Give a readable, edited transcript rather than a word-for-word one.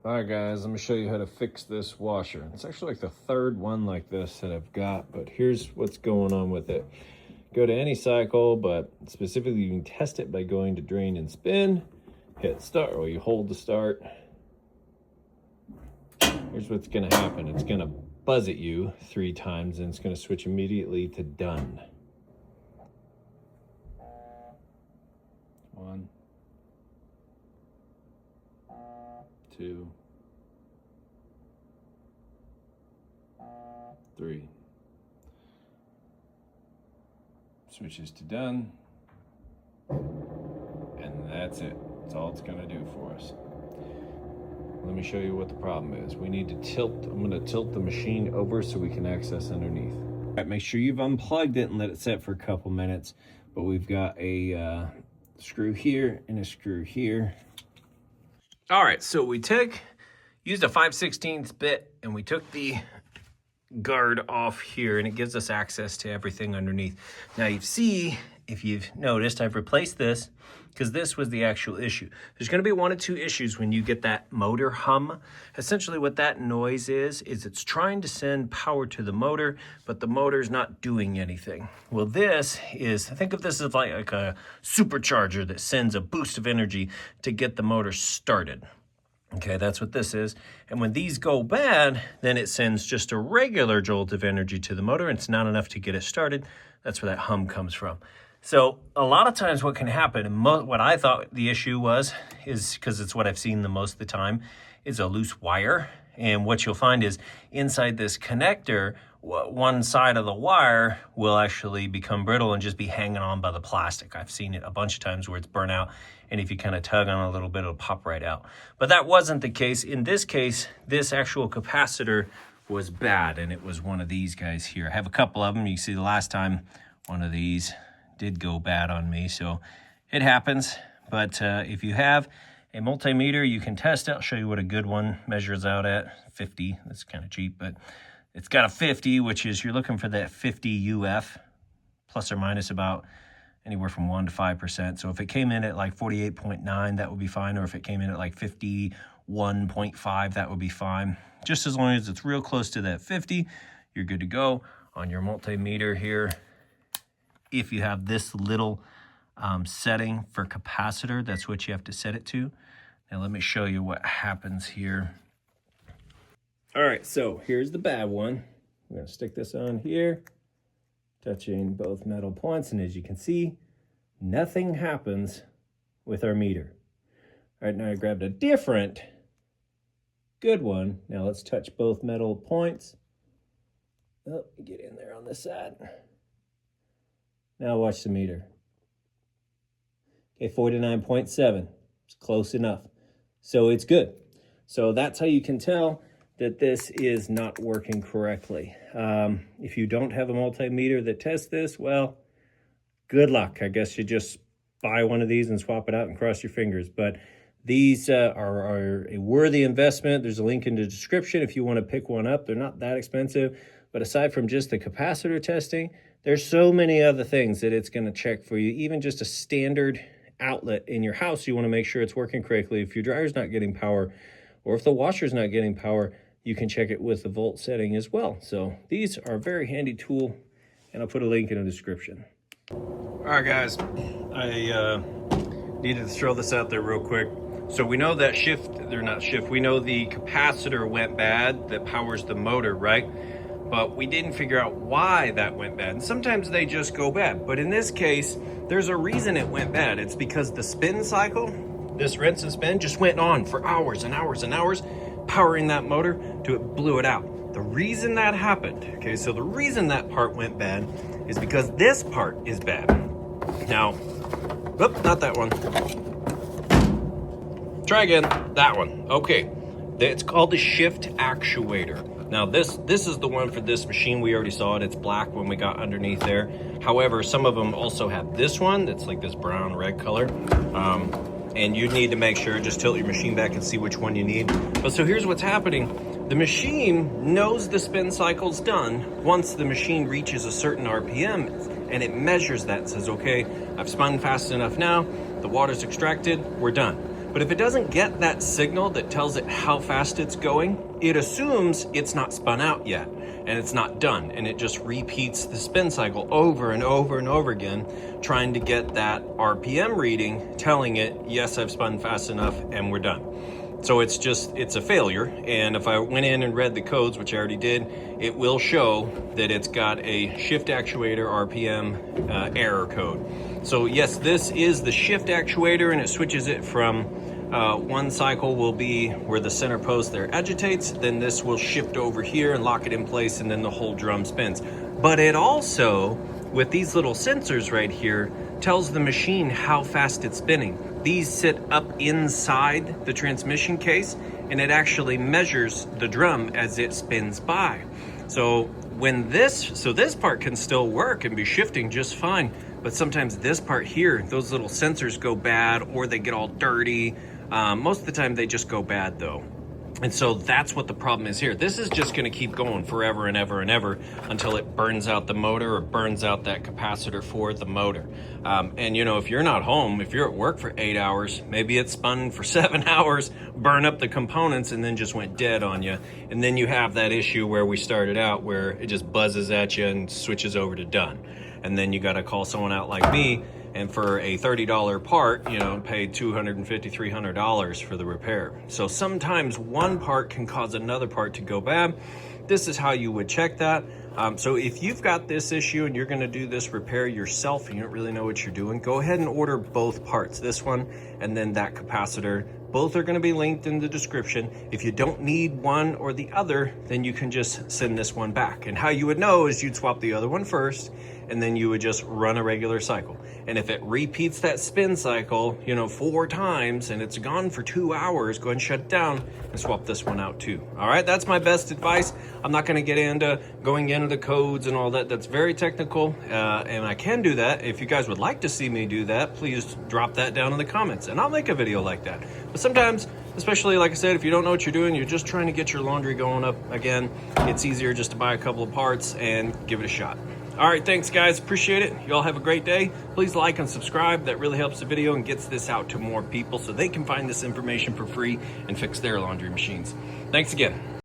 All right, guys, I'm gonna show you how to fix this washer. It's actually like the third one like this that I've got, but here's what's going on with it. Go to any cycle, but specifically you can test it by going to drain and spin, hit start, or you hold the start. Here's what's gonna happen. It's gonna buzz at you 3 times and it's gonna switch immediately to done. 1, 2, 3. Switches to done. And that's it. That's all it's gonna do for us. Let me show you what the problem is. We need to tilt, I'm gonna tilt the machine over so we can access underneath. All right, make sure you've unplugged it and let it set for a couple minutes. But we've got a screw here and a screw here. All right, so we used a 5/16 bit and we took the guard off here and it gives us access to everything underneath. Now you see, if you've noticed, I've replaced this because this was the actual issue. There's gonna be 1 or 2 issues when you get that motor hum. Essentially what that noise is it's trying to send power to the motor, but the motor's not doing anything. Well, this is, think of this as like a supercharger that sends a boost of energy to get the motor started. Okay, that's what this is. And when these go bad, then it sends just a regular jolt of energy to the motor. It's not enough to get it started. That's where that hum comes from. So a lot of times what can happen, and what I thought the issue was, is because it's what I've seen the most of the time, is a loose wire. And what you'll find is inside this connector, one side of the wire will actually become brittle and just be hanging on by the plastic. I've seen it a bunch of times where it's burnt out, and if you kind of tug on a little bit, it'll pop right out. But that wasn't the case. In this case, this actual capacitor was bad, and it was one of these guys here. I have a couple of them. You can see the last time one of these did go bad on me, so it happens. But if you have a multimeter, you can test it. I'll show you what a good one measures out at. 50, that's kind of cheap, but it's got a 50, which is you're looking for that 50 UF, plus or minus about anywhere from 1 to 5%. So if it came in at like 48.9, that would be fine. Or if it came in at like 51.5, that would be fine. Just as long as it's real close to that 50, you're good to go on your multimeter here. If you have this little setting for capacitor, that's what you have to set it to. Now let me show you what happens here. All right, so here's the bad one. I'm gonna stick this on here, touching both metal points, and as you can see, nothing happens with our meter. All right, now I grabbed a different good one. Now let's touch both metal points. Oh, get in there on this side. Now watch the meter. Okay, 49.7, it's close enough. So it's good. So that's how you can tell that this is not working correctly. If you don't have a multimeter that tests this, well, good luck. I guess you just buy one of these and swap it out and cross your fingers. But these are a worthy investment. There's a link in the description if you want to pick one up. They're not that expensive. But aside from just the capacitor testing, there's so many other things that it's going to check for you. Even just a standard outlet in your house, you want to make sure it's working correctly. If your dryer's not getting power, or if the washer's not getting power, you can check it with the volt setting as well. So these are a very handy tool, and I'll put a link in the description. All right, guys, I needed to throw this out there real quick. So we know that we know the capacitor went bad that powers the motor, right? But we didn't figure out why that went bad. And sometimes they just go bad. But in this case, there's a reason it went bad. It's because the spin cycle, this rinse and spin, just went on for hours and hours and hours, powering that motor till it blew it out. The reason that happened, okay, so the reason that part went bad is because this part is bad. Now, whoop, not that one. Try again, that one. Okay, it's called the shift actuator. Now this is the one for this machine. We already saw it, it's black when we got underneath there. However, some of them also have this one that's like this brown red color. And you need to make sure, just tilt your machine back and see which one you need. But so here's what's happening. The machine knows the spin cycle's done once the machine reaches a certain RPM, and it measures that and says, okay, I've spun fast enough now, the water's extracted, we're done. But if it doesn't get that signal that tells it how fast it's going, it assumes it's not spun out yet and it's not done. And it just repeats the spin cycle over and over and over again, trying to get that RPM reading, telling it, yes, I've spun fast enough and we're done. So it's a failure. And if I went in and read the codes, which I already did, it will show that it's got a shift actuator RPM error code. So yes, this is the shift actuator, and it switches it from one cycle will be where the center post there agitates, then this will shift over here and lock it in place, and then the whole drum spins. But it also, with these little sensors right here, tells the machine how fast it's spinning. These sit up inside the transmission case, and it actually measures the drum as it spins by. So this part can still work and be shifting just fine, but sometimes this part here, those little sensors go bad or they get all dirty. Most of the time they just go bad though. And so that's what the problem is here. This is just gonna keep going forever and ever and ever until it burns out the motor or burns out that capacitor for the motor. And you know, if you're not home, if you're at work for 8 hours, maybe it's spun for 7 hours, burn up the components and then just went dead on you. And then you have that issue where we started out where it just buzzes at you and switches over to done. And then you gotta call someone out like me, and for a $30 part, you know, pay $250, $300 for the repair. So sometimes one part can cause another part to go bad. This is how you would check that. So if you've got this issue and you're gonna do this repair yourself and you don't really know what you're doing, go ahead and order both parts, this one and then that capacitor. Both are gonna be linked in the description. If you don't need one or the other, then you can just send this one back. And how you would know is you'd swap the other one first, and then you would just run a regular cycle. And if it repeats that spin cycle, you know, 4 times and it's gone for 2 hours, go ahead and shut it down and swap this one out too. All right, that's my best advice. I'm not gonna get into going into the codes and all that. That's very technical, and I can do that. If you guys would like to see me do that, please drop that down in the comments and I'll make a video like that. But sometimes, especially like I said, if you don't know what you're doing, you're just trying to get your laundry going up again, it's easier just to buy a couple of parts and give it a shot. All right, thanks guys, appreciate it. You all have a great day. Please like and subscribe. That really helps the video and gets this out to more people so they can find this information for free and fix their laundry machines. Thanks again.